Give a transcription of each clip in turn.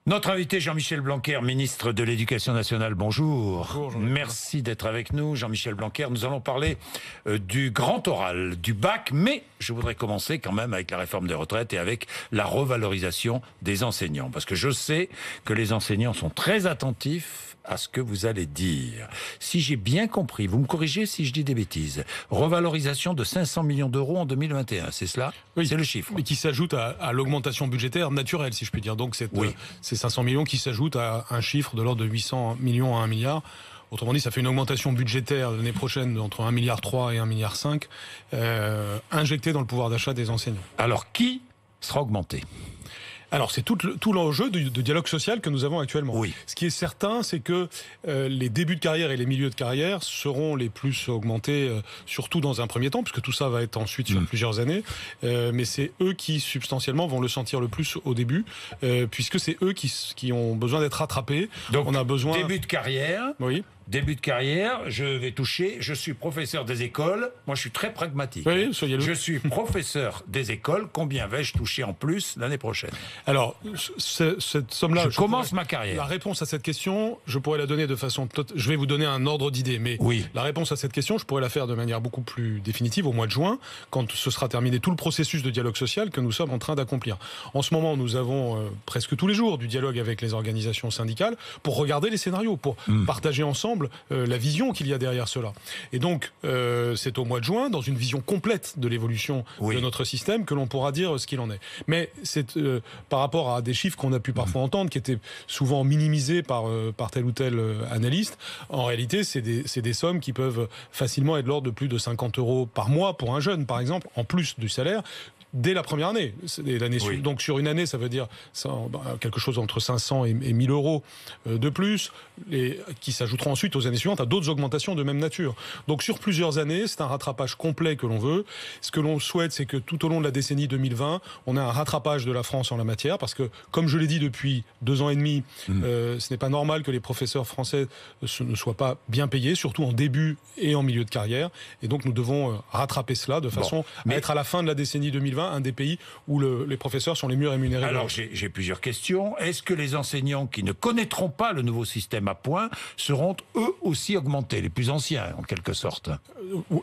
Notre invité Jean-Michel Blanquer, ministre de l'Éducation nationale, bonjour. Bonjour Merci d'être avec nous, Jean-Michel Blanquer. Nous allons parler du grand oral, du bac, mais je voudrais commencer quand même avec la réforme des retraites et avec la revalorisation des enseignants. Parce que je sais que les enseignants sont très attentifs à ce que vous allez dire. Si j'ai bien compris, vous me corrigez si je dis des bêtises, revalorisation de 500 millions d'euros en 2021, c'est cela? Oui, c'est le chiffre. mais qui s'ajoute à l'augmentation budgétaire naturelle, si je puis dire. Donc c'est 500 millions qui s'ajoutent à un chiffre de l'ordre de 800 millions à 1 milliard. Autrement dit, ça fait une augmentation budgétaire l'année prochaine entre 1,3 milliard et 1,5 milliard injectée dans le pouvoir d'achat des enseignants. Alors qui sera augmenté? Alors c'est tout l'enjeu de dialogue social que nous avons actuellement. Oui. Ce qui est certain, c'est que les débuts de carrière et les milieux de carrière seront les plus augmentés, surtout dans un premier temps, puisque tout ça va être ensuite sur plusieurs années. Mais c'est eux qui substantiellement vont le sentir le plus au début, puisque c'est eux qui ont besoin d'être rattrapés. Donc on a besoin. Début de carrière. Oui. Début de carrière, je vais toucher, je suis professeur des écoles, moi je suis très pragmatique. Oui, soyez-le. Je suis professeur des écoles, combien vais-je toucher en plus l'année prochaine? Alors, cette somme-là... Je commence ma carrière. La réponse à cette question, je pourrais la donner de façon... Je vais vous donner un ordre d'idée, mais oui. La réponse à cette question, je pourrais la faire de manière beaucoup plus définitive au mois de juin, quand ce sera terminé tout le processus de dialogue social que nous sommes en train d'accomplir. En ce moment, nous avons presque tous les jours du dialogue avec les organisations syndicales pour regarder les scénarios, pour partager ensemble la vision qu'il y a derrière cela. Et donc, c'est au mois de juin, dans une vision complète de l'évolution de notre système, que l'on pourra dire ce qu'il en est. Mais c'est par rapport à des chiffres qu'on a pu parfois entendre, qui étaient souvent minimisés par tel ou tel analyste, en réalité, c'est des sommes qui peuvent facilement être de l'ordre de plus de 50 euros par mois pour un jeune, par exemple, en plus du salaire, dès la première année. Donc sur une année, ça veut dire quelque chose entre 500 et 1000 euros de plus, qui s'ajouteront ensuite aux années suivantes à d'autres augmentations de même nature. Donc sur plusieurs années, c'est un rattrapage complet que l'on veut. Ce que l'on souhaite, c'est que tout au long de la décennie 2020, on ait un rattrapage de la France en la matière, parce que, comme je l'ai dit depuis 2 ans et demi, ce n'est pas normal que les professeurs français ne soient pas bien payés, surtout en début et en milieu de carrière. Et donc nous devons rattraper cela de façon à être à la fin de la décennie 2020 un des pays où les professeurs sont les mieux rémunérés. Alors j'ai plusieurs questions. Est-ce que les enseignants qui ne connaîtront pas le nouveau système à points seront eux aussi augmentés, les plus anciens en quelque sorte?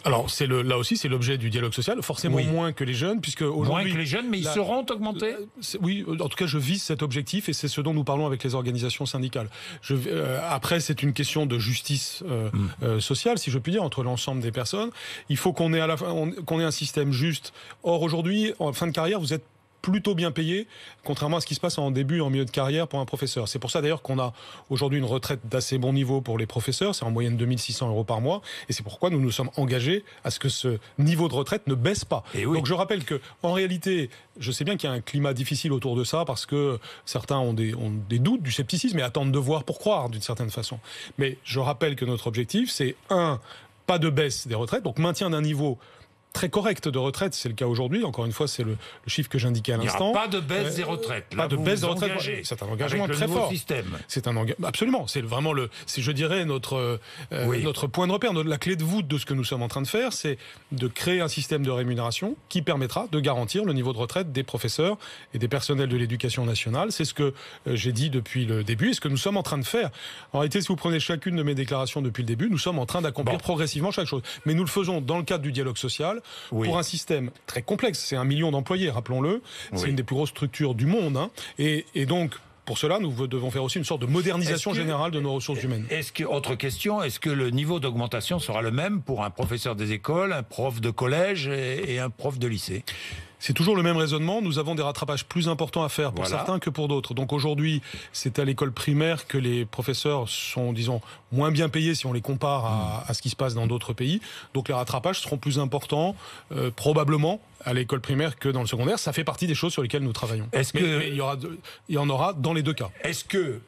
Alors là aussi c'est l'objet du dialogue social, forcément moins que les jeunes, puisque aujourd'hui... Moins que les jeunes, mais ils seront augmentés? Oui, en tout cas je vise cet objectif et c'est ce dont nous parlons avec les organisations syndicales. Après c'est une question de justice sociale, si je puis dire, entre l'ensemble des personnes. Il faut qu'on ait un système juste. Or aujourd'hui, en fin de carrière, vous êtes plutôt bien payé, contrairement à ce qui se passe en début, en milieu de carrière pour un professeur. C'est pour ça d'ailleurs qu'on a aujourd'hui une retraite d'assez bon niveau pour les professeurs, c'est en moyenne 2600 euros par mois, et c'est pourquoi nous nous sommes engagés à ce que ce niveau de retraite ne baisse pas. Donc je rappelle que, en réalité, je sais bien qu'il y a un climat difficile autour de ça, parce que certains ont des doutes, du scepticisme, et attendent de voir pour croire, d'une certaine façon. Mais je rappelle que notre objectif, c'est pas de baisse des retraites, donc maintien d'un niveau très correct de retraite, c'est le cas aujourd'hui. Encore une fois, c'est le chiffre que j'indiquais à l'instant. Il n'y aura pas de baisse des retraites. Pas de baisse des retraites. C'est un engagement très fort. Système. C'est un engagement. Absolument. C'est vraiment je dirais, notre point de repère, la clé de voûte de ce que nous sommes en train de faire, c'est de créer un système de rémunération qui permettra de garantir le niveau de retraite des professeurs et des personnels de l'éducation nationale. C'est ce que j'ai dit depuis le début et ce que nous sommes en train de faire. En réalité, si vous prenez chacune de mes déclarations depuis le début, nous sommes en train d'accomplir progressivement chaque chose. Mais nous le faisons dans le cadre du dialogue social, pour un système très complexe. C'est 1 million d'employés, rappelons-le. C'est une des plus grosses structures du monde. Et donc, pour cela, nous devons faire aussi une sorte de modernisation générale de nos ressources humaines. Autre question, est-ce que le niveau d'augmentation sera le même pour un professeur des écoles, un prof de collège et un prof de lycée? C'est toujours le même raisonnement. Nous avons des rattrapages plus importants à faire pour certains que pour d'autres. Donc aujourd'hui, c'est à l'école primaire que les professeurs sont, disons, moins bien payés si on les compare à ce qui se passe dans d'autres pays. Donc les rattrapages seront plus importants, probablement, à l'école primaire que dans le secondaire. Ça fait partie des choses sur lesquelles nous travaillons. Mais il y en aura dans les deux cas. Est-ce que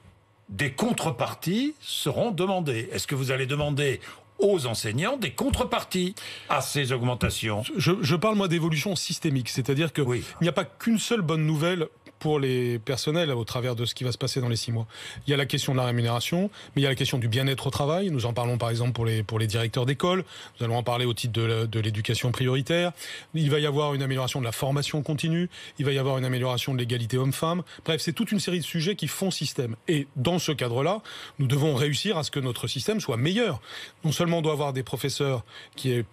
des contreparties seront demandées? Est-ce que vous allez demander aux enseignants des contreparties à ces augmentations? Je parle, moi, d'évolution systémique. C'est-à-dire qu'il n'y a pas qu'une seule bonne nouvelle pour les personnels au travers de ce qui va se passer dans les 6 mois. Il y a la question de la rémunération, mais il y a la question du bien-être au travail. Nous en parlons par exemple pour les directeurs d'école. Nous allons en parler au titre de l'éducation prioritaire. Il va y avoir une amélioration de la formation continue. Il va y avoir une amélioration de l'égalité homme-femme. Bref, c'est toute une série de sujets qui font système. Et dans ce cadre-là, nous devons réussir à ce que notre système soit meilleur. Non seulement on doit avoir des professeurs qui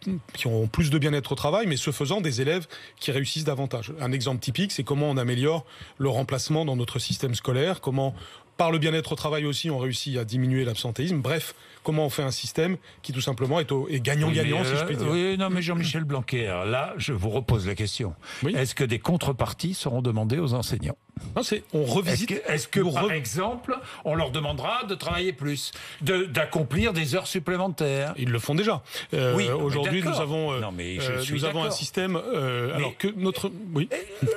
ont plus de bien-être au travail, mais ce faisant des élèves qui réussissent davantage. Un exemple typique, c'est comment on améliore le remplacement dans notre système scolaire, comment par le bien-être au travail aussi, on réussit à diminuer l'absentéisme. Bref, comment on fait un système qui tout simplement est gagnant-gagnant, si je puis dire. Oui, non, mais Jean-Michel Blanquer, là, je vous repose la question. Oui. Est-ce que des contreparties seront demandées aux enseignants? Non, on revisite. Est-ce que par exemple, on leur demandera de travailler plus, d'accomplir des heures supplémentaires? Ils le font déjà. Oui, aujourd'hui, nous avons un système. Alors que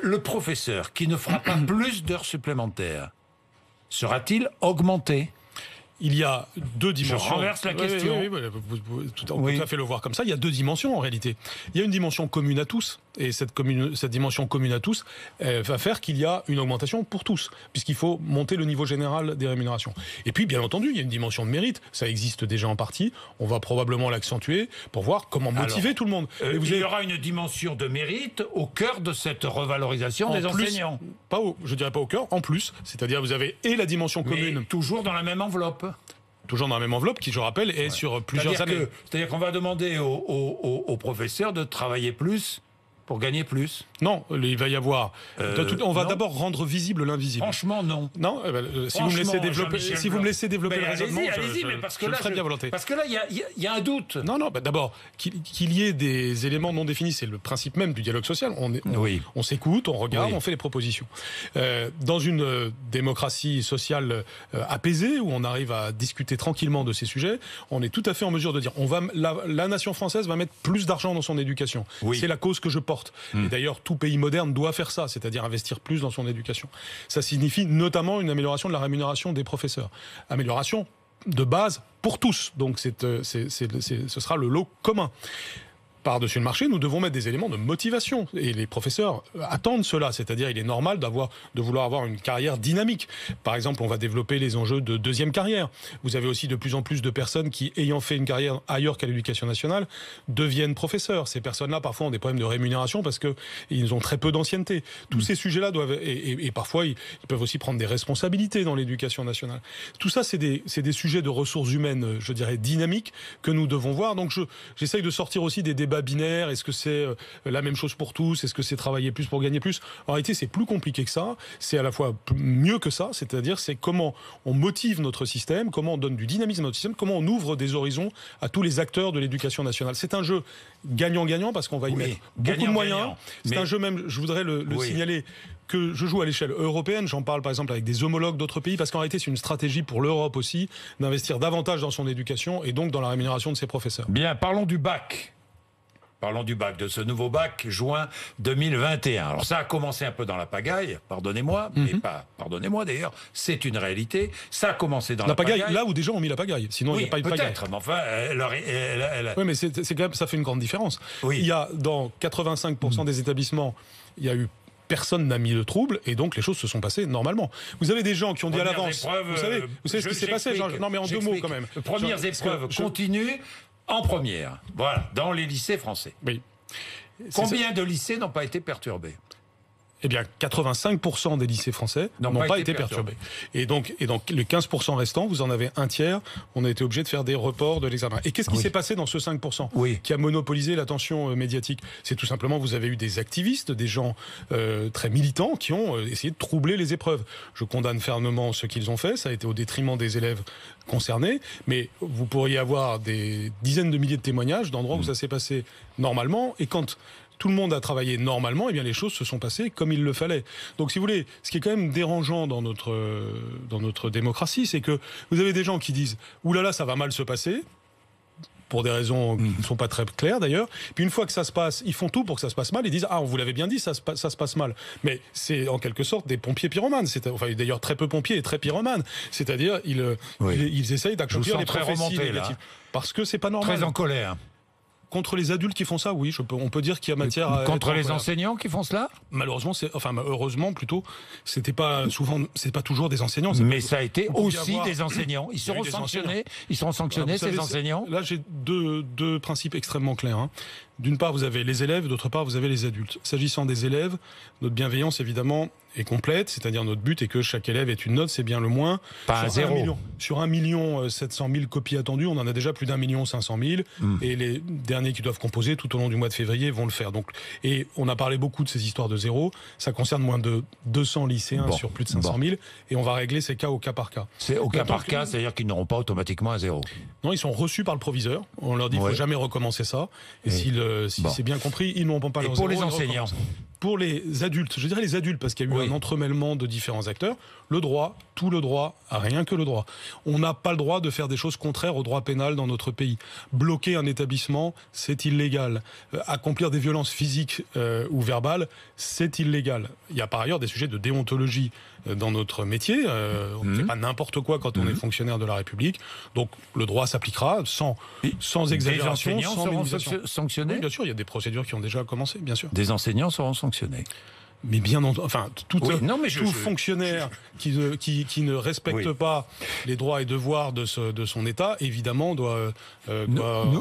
le professeur qui ne fera pas plus d'heures supplémentaires sera-t-il augmenté? Il y a 2 dimensions. Je renverse la question. Oui, on peut tout à fait le voir comme ça. Il y a 2 dimensions en réalité. Il y a une dimension commune à tous. Et cette dimension commune à tous va faire qu'il y a une augmentation pour tous, puisqu'il faut monter le niveau général des rémunérations. Et puis, bien entendu, il y a une dimension de mérite. Ça existe déjà en partie. On va probablement l'accentuer pour voir comment motiver tout le monde. Il y aura une dimension de mérite au cœur de cette revalorisation des enseignants. Je dirais pas au cœur, en plus. C'est-à-dire, vous avez et la dimension commune. Mais toujours dans la même enveloppe. Toujours dans la même enveloppe, qui, je rappelle, est sur plusieurs années. C'est-à-dire qu'on va demander aux professeurs de travailler plus pour gagner plus. Non, il va y avoir... on va d'abord rendre visible l'invisible. Franchement, non. Non, si vous me laissez développer le raisonnement, je le ferai bien volontiers. Parce que là, il y a un doute. Non, d'abord, qu'il y ait des éléments non définis, c'est le principe même du dialogue social. On s'écoute, on regarde, on fait les propositions. Dans une démocratie sociale apaisée, où on arrive à discuter tranquillement de ces sujets, on est tout à fait en mesure de dire la nation française va mettre plus d'argent dans son éducation. Oui. C'est la cause que je porte. Et d'ailleurs, tout pays moderne doit faire ça, c'est-à-dire investir plus dans son éducation. Ça signifie notamment une amélioration de la rémunération des professeurs. Amélioration de base pour tous. Donc ce sera le lot commun. Par-dessus le marché, nous devons mettre des éléments de motivation. Et les professeurs attendent cela. C'est-à-dire, il est normal de vouloir avoir une carrière dynamique. Par exemple, on va développer les enjeux de deuxième carrière. Vous avez aussi de plus en plus de personnes qui, ayant fait une carrière ailleurs qu'à l'éducation nationale, deviennent professeurs. Ces personnes-là, parfois, ont des problèmes de rémunération parce qu'ils ont très peu d'ancienneté. Tous ces sujets-là doivent... Et parfois, ils peuvent aussi prendre des responsabilités dans l'éducation nationale. Tout ça, c'est des sujets de ressources humaines, je dirais, dynamiques, que nous devons voir. Donc, j'essaye de sortir aussi des débats binaire, est-ce que c'est la même chose pour tous, est-ce que c'est travailler plus pour gagner plus? En réalité, c'est plus compliqué que ça, c'est à la fois mieux que ça, c'est-à-dire c'est comment on motive notre système, comment on donne du dynamisme à notre système, comment on ouvre des horizons à tous les acteurs de l'éducation nationale. C'est un jeu gagnant-gagnant parce qu'on va y mettre beaucoup de moyens. C'est un jeu même, je voudrais le signaler, que je joue à l'échelle européenne. J'en parle par exemple avec des homologues d'autres pays parce qu'en réalité c'est une stratégie pour l'Europe aussi d'investir davantage dans son éducation et donc dans la rémunération de ses professeurs. Bien, parlons du bac. Parlons du bac, de ce nouveau bac, juin 2021. Alors ça a commencé un peu dans la pagaille, pardonnez-moi, mais pas pardonnez-moi d'ailleurs, c'est une réalité. Ça a commencé dans la pagaille. Là où des gens ont mis la pagaille, sinon il n'y a pas eu de pagaille. Peut-être, mais enfin, Oui, mais c'est quand même, ça fait une grande différence. Oui. Il y a dans 85% des établissements, il y a eu... Personne n'a mis le trouble et donc les choses se sont passées normalement. Vous avez des gens qui ont dit à l'avance. Vous savez ce qui s'est passé. Non, mais en 2 mots quand même. Premières épreuves continuent en première. Voilà, dans les lycées français. Oui. Combien de lycées n'ont pas été perturbés? Eh bien, 85% des lycées français n'ont pas été perturbés. Et donc, les 15% restants, vous en avez un tiers, on a été obligé de faire des reports de l'examen. Et qu'est-ce qui s'est passé dans ce 5% qui a monopolisé l'attention médiatique? C'est tout simplement, vous avez eu des activistes, des gens très militants qui ont essayé de troubler les épreuves. Je condamne fermement ce qu'ils ont fait, ça a été au détriment des élèves concernés, mais vous pourriez avoir des dizaines de milliers de témoignages d'endroits où ça s'est passé normalement, et quand tout le monde a travaillé normalement, et bien les choses se sont passées comme il le fallait. Donc si vous voulez, ce qui est quand même dérangeant dans notre démocratie, c'est que vous avez des gens qui disent « oulala, ça va mal se passer », pour des raisons qui ne sont pas très claires d'ailleurs. Puis une fois que ça se passe, ils font tout pour que ça se passe mal. Ils disent « ah, on vous l'avait bien dit, ça se passe mal ». Mais c'est en quelque sorte des pompiers pyromanes. Enfin, d'ailleurs, très peu pompiers et très pyromanes. C'est-à-dire, ils essayent d'accomplir les prophéties négatives. Parce que c'est pas normal. Très en colère. contre les adultes qui font ça, oui, on peut dire qu'il y a matière à contre les enseignants qui font cela. Malheureusement, heureusement plutôt, c'est pas toujours des enseignants. Mais ça a été aussi des enseignants. Ils seront sanctionnés, ces enseignants. Là, j'ai deux principes extrêmement clairs. Hein. D'une part, vous avez les élèves, d'autre part, vous avez les adultes. S'agissant des élèves, notre bienveillance, évidemment, est complète, c'est-à-dire notre but est que chaque élève ait une note, c'est bien le moins. Pas un zéro. Sur 1 700 000 copies attendues, on en a déjà plus d'1 500 000, et les derniers qui doivent composer tout au long du mois de février vont le faire. Donc, et on a parlé beaucoup de ces histoires de zéro, ça concerne moins de 200 lycéens sur plus de 500 000, et on va régler ces cas au cas par cas. C'est au cas par cas, c'est-à-dire qu'ils n'auront pas automatiquement un zéro. Non, ils sont reçus par le proviseur, on leur dit qu'il ne faut jamais recommencer ça, et si c'est bien compris, ils n'auront pas leur zéro. Et pour les enseignants? Pour les adultes, je dirais les adultes, parce qu'il y a eu un entremêlement de différents acteurs, le droit, tout le droit, rien que le droit. On n'a pas le droit de faire des choses contraires au droit pénal dans notre pays. Bloquer un établissement, c'est illégal. Accomplir des violences physiques ou verbales, c'est illégal. Il y a par ailleurs des sujets de déontologie dans notre métier. On ne fait pas n'importe quoi quand on est fonctionnaire de la République. Donc le droit s'appliquera sans exagération, sans minimisation. Seront sanctionnés. Oui, bien sûr, il y a des procédures qui ont déjà commencé, bien sûr. Des enseignants seront sanctionnés. Mais tout fonctionnaire qui ne respecte pas les droits et devoirs de son État, évidemment, doit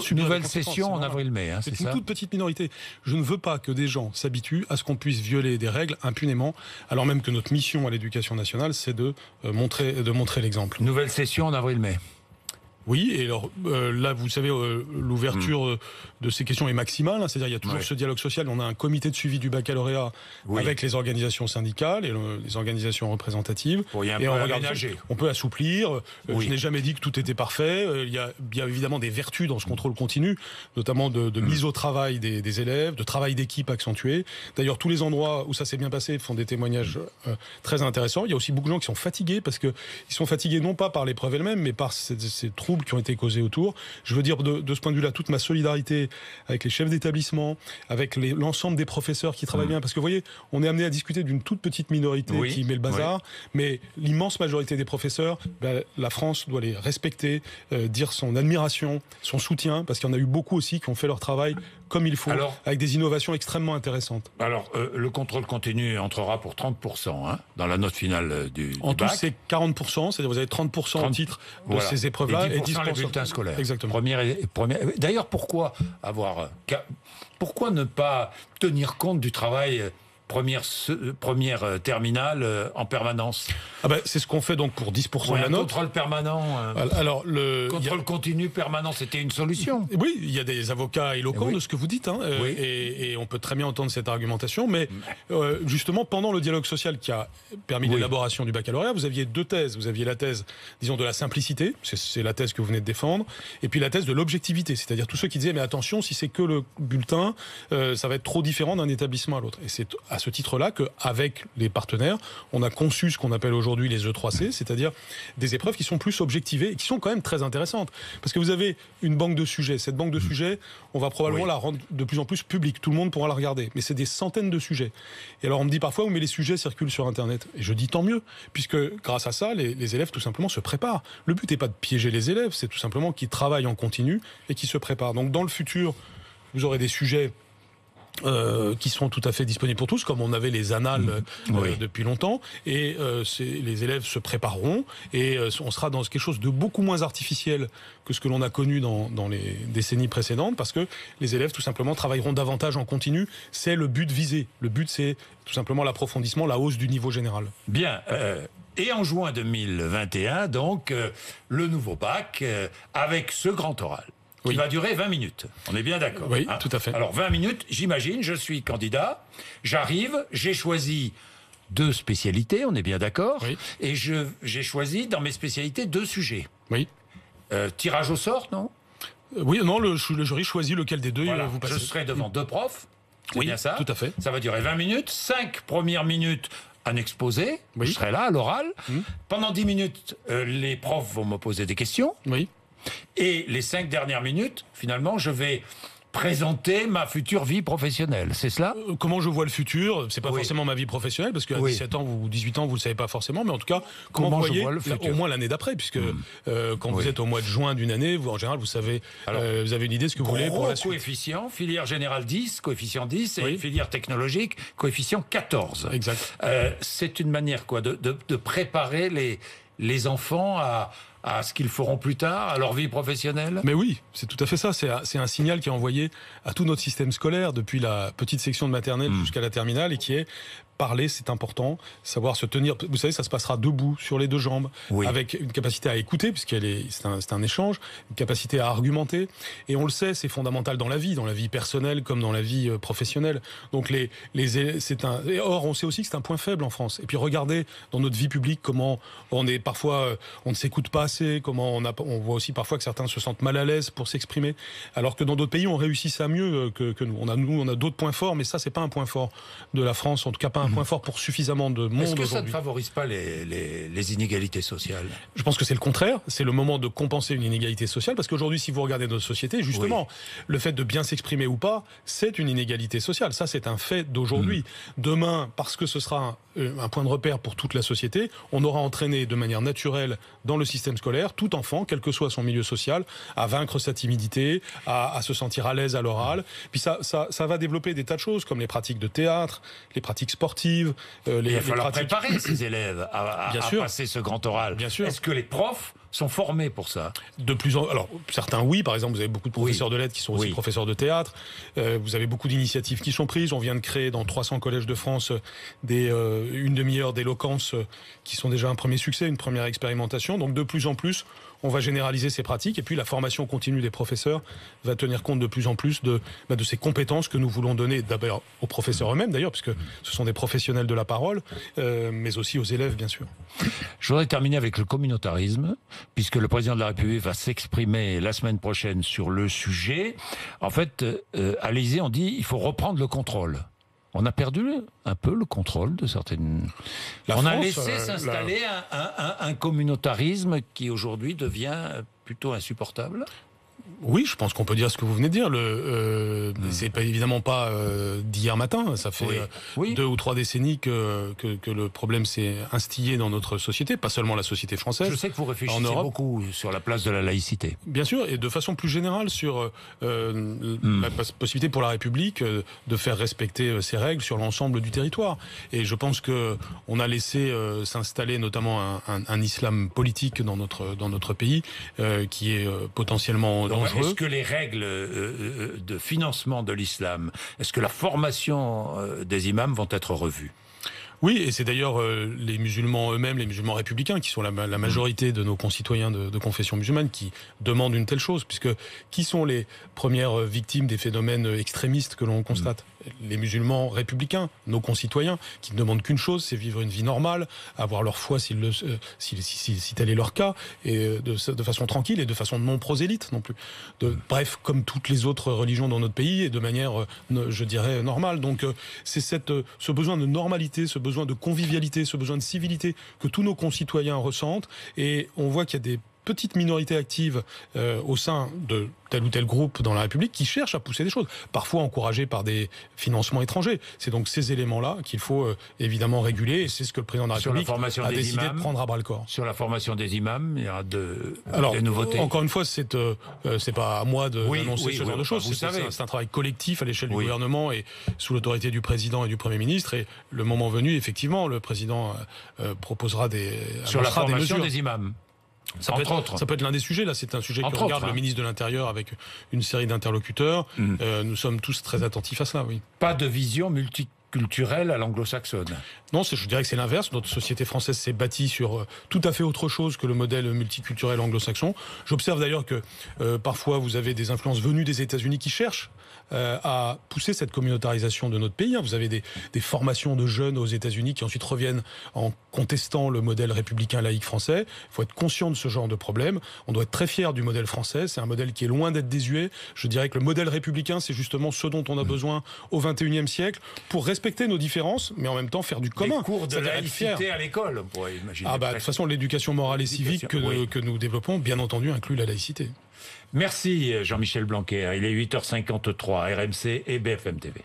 subir nouvelle session en avril-mai. Hein, c'est une toute petite minorité. Je ne veux pas que des gens s'habituent à ce qu'on puisse violer des règles impunément, alors même que notre mission à l'Éducation nationale, c'est de montrer l'exemple. Nouvelle session en avril-mai. Oui, et alors là, vous savez, l'ouverture de ces questions est maximale, hein, c'est-à-dire il y a toujours ce dialogue social. On a un comité de suivi du baccalauréat avec les organisations syndicales et les organisations représentatives. Et on peut assouplir. Je n'ai jamais dit que tout était parfait. Il y a évidemment des vertus dans ce contrôle continu, notamment de mise au travail des élèves, de travail d'équipe accentué. D'ailleurs, tous les endroits où ça s'est bien passé font des témoignages très intéressants. Il y a aussi beaucoup de gens qui sont fatigués parce que ils sont fatigués non pas par l'épreuve elle-même, mais par ces troubles qui ont été causés autour. Je veux dire de ce point de vue-là toute ma solidarité avec les chefs d'établissement, avec l'ensemble des professeurs qui travaillent bien, parce que vous voyez, on est amené à discuter d'une toute petite minorité qui met le bazar, mais l'immense majorité des professeurs, la France doit les respecter, dire son admiration, son soutien, parce qu'il y en a eu beaucoup aussi qui ont fait leur travail comme il faut, avec des innovations extrêmement intéressantes. Alors, le contrôle continu entrera pour 30% dans la note finale du bac. En tout, c'est 40%, c'est-à-dire vous avez 30% au titre de ces épreuves-là et 10% les bulletins scolaires. Exactement. D'ailleurs, pourquoi ne pas tenir compte du travail première terminale en permanence? C'est ce qu'on fait donc pour 10% de la note. Contrôle permanent. Contrôle continu permanent, c'était une solution. Oui, il y a des avocats éloquents de ce que vous dites, hein, et on peut très bien entendre cette argumentation, mais justement, pendant le dialogue social qui a permis l'élaboration du baccalauréat, vous aviez deux thèses. Vous aviez la thèse, disons, de la simplicité, c'est la thèse que vous venez de défendre, et puis la thèse de l'objectivité, c'est-à-dire tous ceux qui disaient, mais attention, si c'est que le bulletin, ça va être trop différent d'un établissement à l'autre. Et c'est à ce titre-là qu'avec les partenaires, on a conçu ce qu'on appelle aujourd'hui les E3C, c'est-à-dire des épreuves qui sont plus objectivées et qui sont quand même très intéressantes. Parce que vous avez une banque de sujets. Cette banque de sujets, on va probablement la rendre de plus en plus publique. Tout le monde pourra la regarder. Mais c'est des centaines de sujets. Et alors on me dit parfois, mais les sujets circulent sur Internet. Et je dis tant mieux, puisque grâce à ça, les élèves tout simplement se préparent. Le but n'est pas de piéger les élèves, c'est tout simplement qu'ils travaillent en continu et qu'ils se préparent. Donc dans le futur, vous aurez des sujets qui seront tout à fait disponibles pour tous, comme on avait les annales depuis longtemps, et les élèves se prépareront, et on sera dans quelque chose de beaucoup moins artificiel que ce que l'on a connu dans les décennies précédentes, parce que les élèves tout simplement travailleront davantage en continu. C'est le but visé. Le but, c'est tout simplement l'approfondissement, la hausse du niveau général. Bien. Et en juin 2021, donc, le nouveau bac, avec ce grand oral. Qui va durer 20 minutes. On est bien d'accord. Oui, tout à fait. Alors, 20 minutes, j'imagine, je suis candidat, j'arrive, j'ai choisi 2 spécialités, on est bien d'accord. Oui. Et j'ai choisi, dans mes spécialités, 2 sujets. Oui. Tirage au sort, non? Oui, non, le jury choisit lequel des deux vous passez. Je serai devant 2 profs. C'est bien ça? Tout à fait. Ça va durer 20 minutes. 5 premières minutes, un exposé. Je serai là, à l'oral. Pendant 10 minutes, les profs vont me poser des questions. Oui. Et les 5 dernières minutes, finalement, je vais présenter ma future vie professionnelle, c'est cela? Comment je vois le futur, c'est pas forcément ma vie professionnelle, parce qu'à 17 ans ou 18 ans, vous le savez pas forcément, mais en tout cas, comment vous voyez au moins l'année d'après, puisque quand vous êtes au mois de juin d'une année, vous, en général, vous savez, vous avez une idée de ce que vous voulez pour la suite. Coefficient, filière générale 10, coefficient 10, et filière technologique, coefficient 14. Exact. C'est une manière de préparer les enfants à ce qu'ils feront plus tard, à leur vie professionnelle? Mais oui, c'est tout à fait ça. C'est un signal qui est envoyé à tout notre système scolaire, depuis la petite section de maternelle jusqu'à la terminale, et qui est: parler, c'est important. Savoir se tenir. Vous savez, ça se passera debout, sur les deux jambes, avec une capacité à écouter, c'est un échange, une capacité à argumenter. Et on le sait, c'est fondamental dans la vie personnelle comme dans la vie professionnelle. Donc or, on sait aussi que c'est un point faible en France. Et puis regardez dans notre vie publique comment on est parfois, on ne s'écoute pas assez, comment on voit aussi parfois que certains se sentent mal à l'aise pour s'exprimer, alors que dans d'autres pays on réussit ça mieux que nous. On a d'autres points forts, mais ça c'est pas un point fort de la France, en tout cas pas un point fort pour suffisamment de monde. Est-ce que ça ne favorise pas les inégalités sociales? Je pense que c'est le contraire. C'est le moment de compenser une inégalité sociale, parce qu'aujourd'hui, si vous regardez notre société, justement, le fait de bien s'exprimer ou pas, c'est une inégalité sociale. Ça, c'est un fait d'aujourd'hui. Demain, parce que ce sera un point de repère pour toute la société, on aura entraîné de manière naturelle dans le système scolaire tout enfant, quel que soit son milieu social, à vaincre sa timidité, à se sentir à l'aise à l'oral. Puis ça va développer des tas de choses, comme les pratiques de théâtre, les pratiques sportives. Il va falloir préparer ces élèves à passer ce grand oral. Bien sûr. Est-ce que les profs sont formés pour ça? Alors, certains oui, par exemple, vous avez beaucoup de professeurs de lettres qui sont aussi professeurs de théâtre. Vous avez beaucoup d'initiatives qui sont prises. On vient de créer dans 300 collèges de France une demi-heure d'éloquence qui sont déjà un premier succès, une première expérimentation. Donc de plus en plus, on va généraliser ces pratiques, et puis la formation continue des professeurs va tenir compte de plus en plus de ces compétences que nous voulons donner d'abord aux professeurs eux-mêmes, d'ailleurs, puisque ce sont des professionnels de la parole, mais aussi aux élèves, bien sûr. Je voudrais terminer avec le communautarisme, puisque le président de la République va s'exprimer la semaine prochaine sur le sujet. En fait, à l'Élysée, on dit qu'il faut reprendre le contrôle. On a perdu un peu le contrôle de certaines... On a laissé s'installer un communautarisme qui aujourd'hui devient plutôt insupportable. Oui, je pense qu'on peut dire ce que vous venez de dire. C'est pas évidemment pas d'hier matin. Ça fait 2 ou 3 décennies que le problème s'est instillé dans notre société, pas seulement la société française. Je sais que vous réfléchissez beaucoup sur la place de la laïcité. Bien sûr, et de façon plus générale sur la possibilité pour la République de faire respecter ses règles sur l'ensemble du territoire. Et je pense que on a laissé s'installer notamment un islam politique dans notre pays qui est potentiellement dangereux. Est-ce que les règles de financement de l'islam, est-ce que la formation des imams vont être revues? Oui, et c'est d'ailleurs les musulmans eux-mêmes, les musulmans républicains, qui sont la majorité de nos concitoyens de confession musulmane, qui demandent une telle chose, puisque qui sont les premières victimes des phénomènes extrémistes que l'on constate? Les musulmans républicains, nos concitoyens, qui ne demandent qu'une chose, c'est vivre une vie normale, avoir leur foi si tel est leur cas, et de façon tranquille et de façon non prosélyte non plus. Bref, comme toutes les autres religions dans notre pays, et de manière, je dirais, normale. Donc c'est ce besoin de normalité, ce besoin de convivialité, ce besoin de civilité que tous nos concitoyens ressentent, et on voit qu'il y a des petites minorités actives au sein de tel ou tel groupe dans la République qui cherchent à pousser des choses, parfois encouragés par des financements étrangers. C'est donc ces éléments-là qu'il faut évidemment réguler, et c'est ce que le président de la République a décidé de prendre à bras-le-corps. Sur la formation des imams, il y a des nouveautés. Encore une fois, c'est pas à moi d'annoncer ce genre de choses. C'est un travail collectif à l'échelle du gouvernement et sous l'autorité du président et du Premier ministre. Et le moment venu, effectivement, le président proposera sur la formation des imams. Ça peut être l'un des sujets. Là, c'est un sujet que regarde le ministre de l'Intérieur avec une série d'interlocuteurs. Nous sommes tous très attentifs à cela, oui. Pas de vision multiculturelle à l'anglo-saxonne. Non, je dirais que c'est l'inverse. Notre société française s'est bâtie sur tout à fait autre chose que le modèle multiculturel anglo-saxon. J'observe d'ailleurs que parfois vous avez des influences venues des États-Unis qui cherchent à pousser cette communautarisation de notre pays. Vous avez des formations de jeunes aux États-Unis qui ensuite reviennent en contestant le modèle républicain laïque français. Il faut être conscient de ce genre de problème. On doit être très fier du modèle français. C'est un modèle qui est loin d'être désuet. Je dirais que le modèle républicain, c'est justement ce dont on a besoin au XXIe siècle pour respecter nos différences, mais en même temps faire du commun. Des cours de laïcité à l'école, on pourrait imaginer. De toute façon, l'éducation morale et civique que nous développons, bien entendu, inclut la laïcité. Merci Jean-Michel Blanquer. Il est 8h53, RMC et BFM TV.